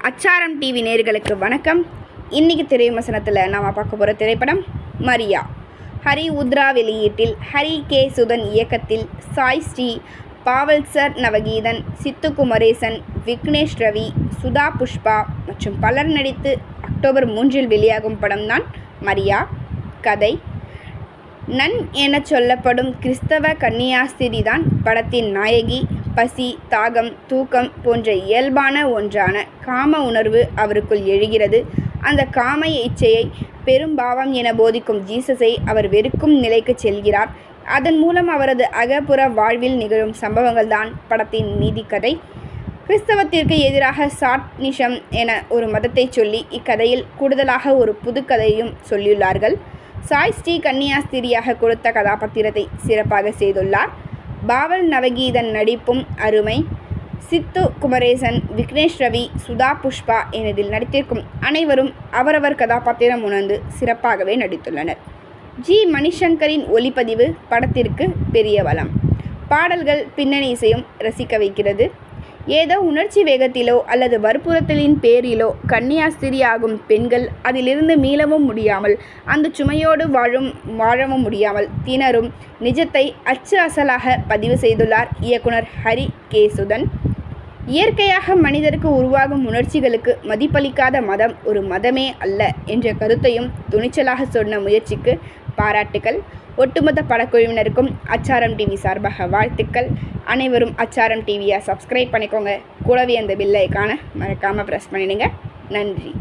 அச்சாரம் டிவி நேயர்களுக்கு வணக்கம். இன்றைக்கி திரைவிமர்சனத்தில் நாம் பார்க்க போகிற திரைப்படம் மரியா. ஹரி உத்ரா வெளியீட்டில் ஹரி கே சுதன் இயக்கத்தில் சாய் ஸ்ரீ, பாவல்சர் நவகீதன், சித்து குமரேசன், விக்னேஷ் ரவி, சுதா புஷ்பா மற்றும் பலர் நடித்து அக்டோபர் 3 வெளியாகும் படம்தான் மரியா. கதை: நன் என சொல்லப்படும் கிறிஸ்தவ கன்னியாஸ்திரிதான் படத்தின் நாயகி. பசி, தாகம், தூக்கம் போன்ற இயல்பான ஒன்றான காம உணர்வு அவருக்குள் எழுகிறது. அந்த காம இச்சையை பெரும்பாவம் என போதிக்கும் ஜீசஸை அவர் வெறுக்கும் நிலைக்கு செல்கிறார். அதன் மூலம் அவரது அகப்புற வாழ்வில் நிகழும் சம்பவங்கள்தான் படத்தின் மீதி கதை. கிறிஸ்தவத்திற்கு எதிராக சாட்னிஷம் என ஒரு மதத்தை சொல்லி இக்கதையில் கூடுதலாக ஒரு புதுக்கதையும் சொல்லியுள்ளார்கள். சாய் ஸ்ரீ கன்னியாஸ்திரியாக கொடுத்த கதாபாத்திரத்தை சிறப்பாக செய்துள்ளார். பாவல் நவகீதன் நடிப்பும் அருமை. சித்து குமரேசன், விக்னேஷ் ரவி, சுதா புஷ்பா எனதில் நடித்திருக்கும் அனைவரும் அவரவர் கதாபாத்திரம் உணர்ந்து சிறப்பாகவே நடித்துள்ளனர். ஜி. மணிசங்கரின் ஒளிப்பதிவு படத்திற்கு பெரிய வளம். பாடல்கள், பின்னணி இசையும் ரசிக்க வைக்கிறது. ஏதோ உணர்ச்சி வேகத்திலோ அல்லது வற்புறுத்தலின் பேரிலோ கன்னியாஸ்திரியாகும் பெண்கள் அதிலிருந்து மீளவும் முடியாமல், அந்த சுமையோடு வாழவும் முடியாமல் திணறும் நிஜத்தை அச்சு அசலாக பதிவு செய்துள்ளார் இயக்குனர் ஹரி கே சுதன். இயற்கையாக மனிதருக்கு உருவாகும் உணர்ச்சிகளுக்கு மதிப்பளிக்காத மதம் ஒரு மதமே அல்ல என்ற கருத்தையும் துணிச்சலாக சொன்ன முயற்சிக்கு பாராட்டுக்கள். ஒட்டுமொத்த படக்குழுவினருக்கும் அச்சாரம் டிவி சார்பாக வாழ்த்துக்கள். அனைவரும் அச்சாரம் டிவியை சப்ஸ்கிரைப் பண்ணிக்கோங்க. கூடவே அந்த பெல் ஐகானை மறக்காமல் ப்ரெஸ் பண்ணிடுங்க. நன்றி.